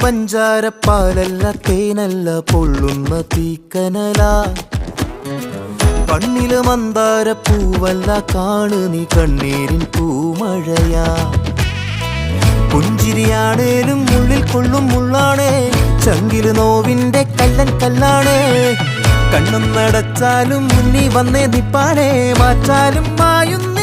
പഞ്ചാരപ്പാലല്ല തേനല്ല പൊള്ളുന്ന തീക്കനല കണ്ണില് മന്ദാര പൂവല്ല കാണു നീ കണ്ണീരിൻ പൂമഴയാ പുഞ്ചിരിയാണേലും ഉള്ളിൽ കൊള്ളും മുള്ളാണേ ചങ്കില് നോവിന്റെ കല്ലൻ കല്ലാണേ കണ്ണും നടച്ചാലും മുന്നിൽ വന്നേ നിപ്പാനേ മാറ്റാലും മായുന്ന